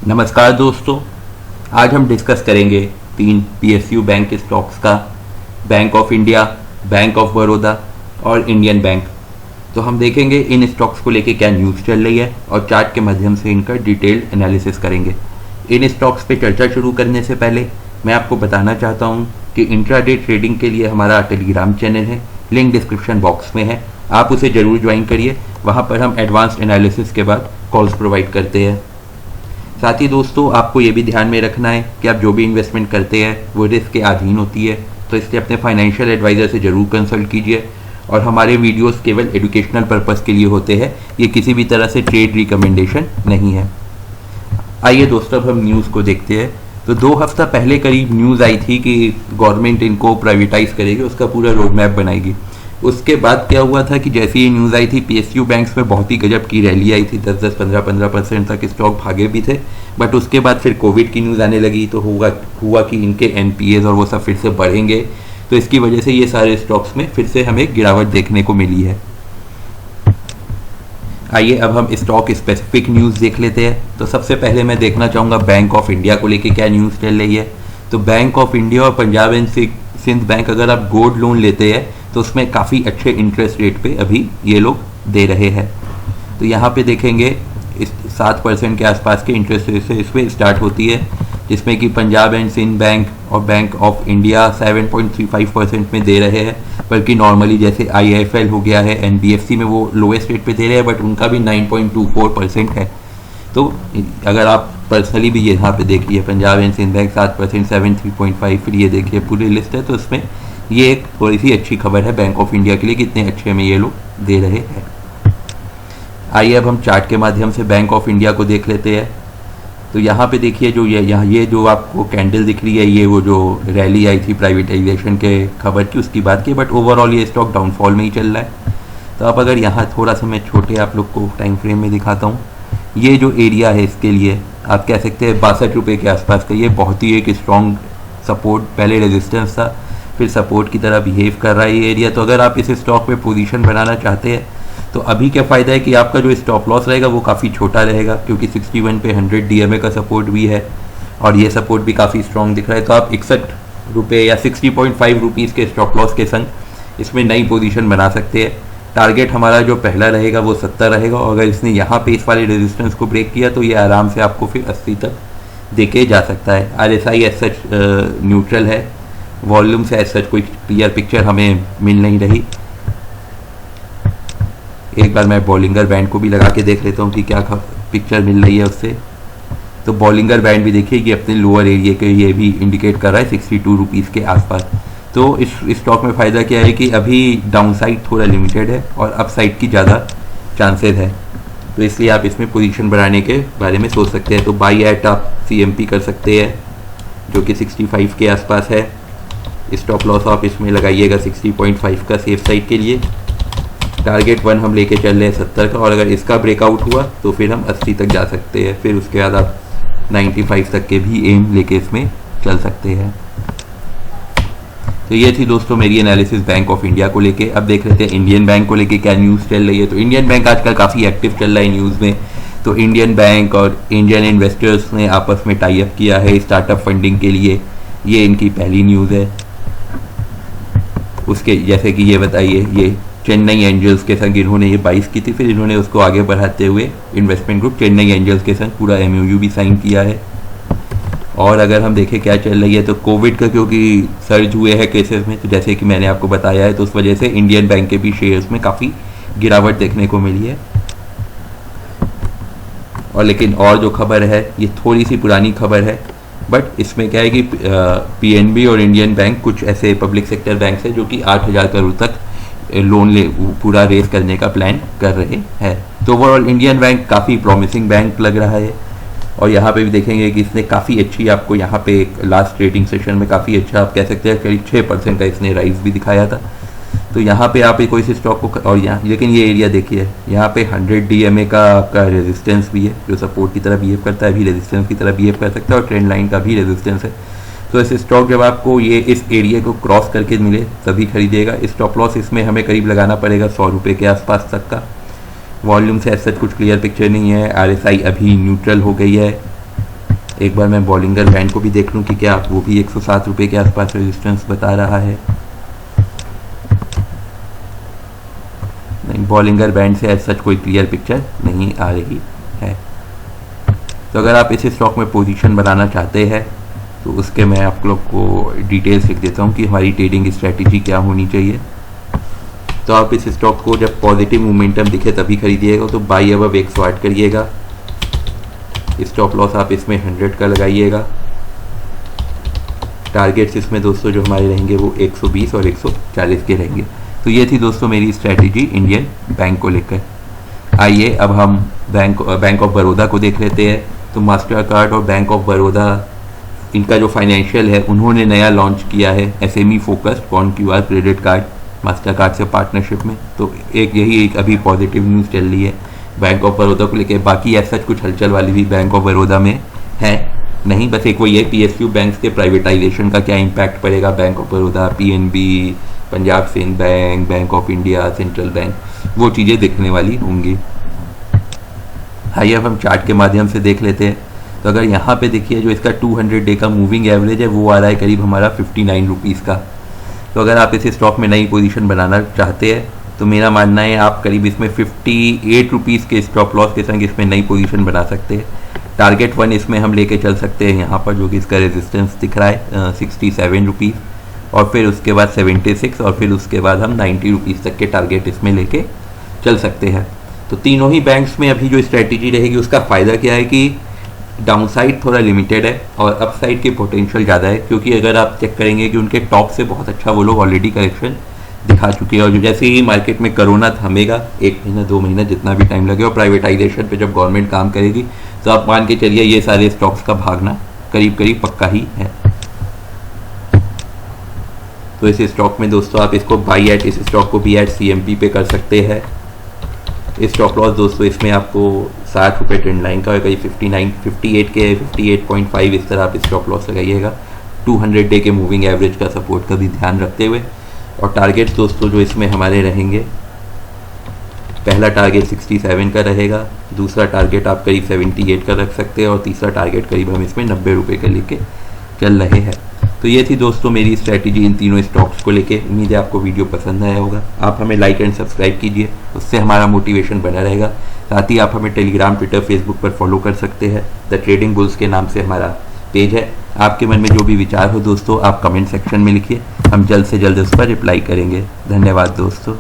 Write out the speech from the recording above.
नमस्कार दोस्तों, आज हम डिस्कस करेंगे तीन पीएसयू बैंक के स्टॉक्स का। Bank of India, bank of Baroda और इंडियन बैंक। तो हम देखेंगे इन स्टॉक्स को लेके क्या न्यूज़ चल रही है और चार्ट के माध्यम से इनका डिटेल्ड एनालिसिस करेंगे। इन स्टॉक्स पे चर्चा शुरू करने से पहले मैं आपको बताना चाहता हूँ कि इंट्राडे ट्रेडिंग के लिए हमारा टेलीग्राम चैनल है, लिंक डिस्क्रिप्शन बॉक्स में है, आप उसे ज़रूर ज्वाइन करिए। वहाँ पर हम एडवांस्ड एनालिसिस के बाद कॉल्स प्रोवाइड करते हैं। साथ ही दोस्तों, आपको ये भी ध्यान में रखना है कि आप जो भी इन्वेस्टमेंट करते हैं वो रिस्क के अधीन होती है, तो इसलिए अपने फाइनेंशियल एडवाइज़र से ज़रूर कंसल्ट कीजिए। और हमारे वीडियोस केवल एजुकेशनल पर्पस के लिए होते हैं, ये किसी भी तरह से ट्रेड रिकमेंडेशन नहीं है। आइए दोस्तों, अब हम न्यूज़ को देखते हैं। तो 2 हफ्ता पहले करीब न्यूज़ आई थी कि गवर्नमेंट इनको प्राइवेटाइज करेगी, उसका पूरा रोड मैप बनाएगी। उसके बाद क्या हुआ था कि जैसे ये न्यूज़ आई थी, पीएसयू बैंक्स में बहुत ही गजब की रैली आई थी, 10-10, 15-15% तक स्टॉक भागे भी थे। बट उसके बाद फिर कोविड की न्यूज़ आने लगी, तो हुआ कि इनके एनपीएस और वो सब फिर से बढ़ेंगे, तो इसकी वजह से ये सारे स्टॉक्स में फिर से हमें गिरावट देखने को मिली है। आइए अब हम स्टॉक स्पेसिफिक न्यूज़ देख लेते हैं। तो सबसे पहले मैं देखना चाहूँगा बैंक ऑफ इंडिया को लेके क्या न्यूज़ चल रही है। तो बैंक ऑफ इंडिया और पंजाब एंड सिंध बैंक, अगर आप गोल्ड लोन लेते हैं तो उसमें काफ़ी अच्छे इंटरेस्ट रेट पे अभी ये लोग दे रहे हैं। तो यहाँ पे देखेंगे 7% के आसपास के इंटरेस्ट रेट से इसमें स्टार्ट होती है, जिसमें कि पंजाब एंड सिंध बैंक और बैंक ऑफ इंडिया 7.35% में दे रहे हैं। बल्कि नॉर्मली जैसे आईआईएफएल हो गया है, एनबीएफसी में वो लोएस्ट रेट पे दे रहे हैं, बट उनका भी 9.24% है। तो अगर आप पर्सनली भी यहाँ पे देखिए, पंजाब एंड सिंध बैंक 7%, 7 3.5, फिर ये देखिए पूरी लिस्ट है। तो इसमें ये एक थोड़ी सी अच्छी खबर है बैंक ऑफ इंडिया के लिए, कितने अच्छे में ये लोग दे रहे हैं। आइए अब हम चार्ट के माध्यम से बैंक ऑफ इंडिया को देख लेते हैं। तो यहाँ पे देखिए, जो ये जो आपको कैंडल दिख रही है, ये वो जो रैली आई थी प्राइवेटाइजेशन के खबर की, उसकी बात की। बट ओवरऑल ये स्टॉक डाउनफॉल में ही चल रहा है। तो अब अगर यहाँ थोड़ा सा मैं छोटे आप लोग को टाइम फ्रेम में दिखाता हूँ, ये जो एरिया है इसके लिए आप कह सकते हैं 62 रुपये के आसपास का, ये बहुत ही एक स्ट्रॉन्ग सपोर्ट, पहले रेजिस्टेंस था, फिर सपोर्ट की तरह बिहेव कर रहा है ये एरिया। तो अगर आप इस स्टॉक पे पोजीशन बनाना चाहते हैं तो अभी क्या फ़ायदा है कि आपका जो स्टॉप लॉस रहेगा वो काफ़ी छोटा रहेगा, क्योंकि 61 पे 100 डीएमए का सपोर्ट भी है और ये सपोर्ट भी काफ़ी स्ट्रॉन्ग दिख रहा है। तो आप 61 रुपये या 60.5 रुपीज़ के स्टॉप लॉस के संग इसमें नई पोजीशन बना सकते हैं। टारगेट हमारा जो पहला रहेगा वो 70 रहेगा, और अगर इसने यहाँ पे इस वाले रेजिस्टेंस को ब्रेक किया तो ये आराम से आपको फिर 80 तक देके जा सकता है। आरएसआई एज सच न्यूट्रल है, वॉल्यूम से एज सच कोई क्लियर पिक्चर हमें मिल नहीं रही। एक बार मैं बॉलिंगर बैंड को भी लगा के देख लेता हूँ कि क्या पिक्चर मिल रही है उससे। तो बॉलिंगर बैंड भी देखिए कि अपने लोअर एरिया के ये भी इंडिकेट कर रहा है 62 रुपीज़ के आसपास। तो इस स्टॉक में फ़ायदा क्या है कि अभी डाउनसाइड थोड़ा लिमिटेड है और अपसाइड की ज़्यादा चांसेस है, तो इसलिए आप इसमें पोजीशन बढ़ाने के बारे में सोच सकते हैं। तो बाई एट आप सीएमपी कर सकते हैं जो कि 65 के आसपास है। स्टॉप लॉस आप इसमें लगाइएगा 60.5 का सेफ साइड के लिए। टारगेट 1 हम लेके चल रहे हैं 70 का, और अगर इसका ब्रेकआउट हुआ तो फिर हम 80 तक जा सकते हैं। फिर उसके बाद आप 95 तक के भी एम लेके इसमें चल सकते हैं। तो ये थी दोस्तों मेरी एनालिसिस बैंक ऑफ इंडिया को लेके। अब देख लेते हैं इंडियन बैंक को लेके क्या न्यूज़ चल रही है। तो इंडियन बैंक आजकल काफ़ी एक्टिव चल रहा है न्यूज़ में। तो इंडियन बैंक और इंडियन इन्वेस्टर्स ने आपस में टाई अप किया है स्टार्टअप फंडिंग के लिए, ये इनकी पहली न्यूज़ है। उसके जैसे कि ये बताइए, ये चेन्नई एंजल्स के संग इन्होंने ये 22 की थी, फिर इन्होंने उसको आगे बढ़ाते हुए इन्वेस्टमेंट ग्रुप चेन्नई एंजल्स के संग पूरा एमओयू भी साइन किया है। और अगर हम देखें क्या चल रही है, तो कोविड का क्योंकि सर्ज हुए हैं केसेस में, तो जैसे कि मैंने आपको बताया है, तो उस वजह से इंडियन बैंक के भी शेयर्स में काफ़ी गिरावट देखने को मिली है। और लेकिन और जो खबर है ये थोड़ी सी पुरानी खबर है, बट इसमें क्या है कि पीएनबी और इंडियन बैंक कुछ ऐसे पब्लिक सेक्टर बैंक है जो कि 8,000 करोड़ तक लोन पूरा रेज करने का प्लान कर रहे हैं। तो ओवरऑल इंडियन बैंक काफ़ी प्रॉमिसिंग बैंक लग रहा है। और यहाँ पे भी देखेंगे कि इसने काफ़ी अच्छी, आपको यहाँ पे लास्ट ट्रेडिंग सेशन में काफ़ी अच्छा आप कह सकते हैं करीब 6% का इसने राइज भी दिखाया था। तो यहाँ पे आप कोई से स्टॉक को, और यहाँ लेकिन ये एरिया देखिए, यहाँ पे 100 डीएमए का आपका रेजिस्टेंस भी है, जो सपोर्ट की तरह बिहेव करता है, भी रेजिस्टेंस की तरह बिहेव कर सकता है, और ट्रेंड लाइन का भी रेजिस्टेंस है। तो इस स्टॉक जब आपको ये इस एरिया को क्रॉस करके मिले तभी खरीदिएगा। स्टॉप लॉस इसमें हमें करीब लगाना पड़ेगा 100 रुपये के आसपास तक का। वॉल्यूम से ऐसा कुछ क्लियर पिक्चर नहीं है। आरएसआई अभी न्यूट्रल हो गई है। एक बार मैं बॉलिंगर बैंड को भी देख लूँ कि क्या वो भी 107 रुपये के आसपास रेजिस्टेंस बता रहा है। नहीं, बॉलिंगर बैंड से सच कोई क्लियर पिक्चर नहीं आ रही है। तो अगर आप इस स्टॉक में पोजीशन बनाना चाहते हैं तो उसके मैं आप लोग को डिटेल्स लिख देता हूँ कि हमारी ट्रेडिंग स्ट्रैटेजी क्या होनी चाहिए। तो आप इस स्टॉक को जब पॉजिटिव मोमेंटम दिखे तभी खरीदिएगा, तो बाई अबव 108 करिएगा। स्टॉप लॉस आप इसमें 100 का लगाइएगा। टारगेट्स इसमें दोस्तों जो हमारे रहेंगे वो 120 और 140 के रहेंगे। तो ये थी दोस्तों मेरी स्ट्रैटेजी इंडियन बैंक को लेकर। आइए अब हम बैंक ऑफ बड़ौदा को देख लेते हैं। तो मास्टर कार्ड और बैंक ऑफ बड़ौदा, इनका जो फाइनेंशियल है, उन्होंने नया लॉन्च किया है SME फोकस्ड कॉन QR credit card Mastercard से पार्टनरशिप में। तो यही एक अभी पॉजिटिव न्यूज़ चल रही है बैंक ऑफ बड़ौदा को लेकर। बाकी ऐसा कुछ हलचल वाली भी बैंक ऑफ बड़ौदा में है नहीं, बस एक वो ये PSU बैंक के प्राइवेटाइजेशन का क्या इम्पैक्ट पड़ेगा bank of Baroda, PNB, Punjab Sind bank, bank of India, central bank, वो चीज़ें देखने वाली होंगी। आइए अब हम चार्ट के माध्यम से देख लेते हैं। तो अगर यहाँ पे देखिए जो इसका 200 डे का मूविंग एवरेज है वो आ रहा है करीब हमारा 59 रुपीज़ का। तो अगर आप इस स्टॉक में नई पोजीशन बनाना चाहते हैं तो मेरा मानना है आप करीब इसमें 58 रुपीज़ के स्टॉप लॉस के संग इसमें नई पोजीशन बना सकते हैं। टारगेट 1 इसमें हम लेके चल सकते हैं यहाँ पर, जो कि इसका रेजिस्टेंस दिख रहा है 67 रुपीज़, और फिर उसके बाद 76, और फिर उसके बाद हम 90 रुपीज़ तक के टारगेट इसमें लेके चल सकते हैं। तो तीनों ही बैंक्स में अभी जो स्ट्रैटेजी रहेगी उसका फ़ायदा क्या है कि डाउनसाइड थोड़ा लिमिटेड है और अपसाइड की पोटेंशियल ज़्यादा है, क्योंकि अगर आप चेक करेंगे कि उनके टॉप से बहुत अच्छा वो लोग ऑलरेडी करेक्शन दिखा चुके हैं। और जो जैसे ही मार्केट में कोरोना थमेगा, 1 महीना 2 महीना जितना भी टाइम लगे, और प्राइवेटाइजेशन पे जब गवर्नमेंट काम करेगी तो आप मान के चलिए ये सारे स्टॉक्स का भागना करीब करीब पक्का ही है। तो इस स्टॉक में दोस्तों आप इसको बाई एट, इस स्टॉक को भी एट CMP पे कर सकते हैं। स्टॉप लॉस दोस्तों इसमें आपको 60 रुपये ट्रेंड लाइन का, कहीं 58 के 58.5 इस तरह आप स्टॉप लॉस लगाइएगा। 200 डे के मूविंग एवरेज का सपोर्ट का भी ध्यान रखते हुए। और टारगेट्स दोस्तों जो इसमें हमारे रहेंगे, पहला टारगेट 67 का रहेगा, दूसरा टारगेट आप करीब 78 का रख सकते हैं, और तीसरा टारगेट करीब हम इसमें 90 रुपये का लेके चल रहे हैं। तो ये थी दोस्तों मेरी स्ट्रैटेजी इन तीनों स्टॉक्स को लेके। उम्मीद है आपको वीडियो पसंद आया होगा। आप हमें लाइक एंड सब्सक्राइब कीजिए, उससे हमारा मोटिवेशन बना रहेगा। साथ ही आप हमें टेलीग्राम, ट्विटर, फेसबुक पर फॉलो कर सकते हैं। द ट्रेडिंग बुल्स के नाम से हमारा पेज है। आपके मन में जो भी विचार हो दोस्तों आप कमेंट सेक्शन में लिखिए, हम जल्द से जल्द उस पर रिप्लाई करेंगे। धन्यवाद दोस्तों।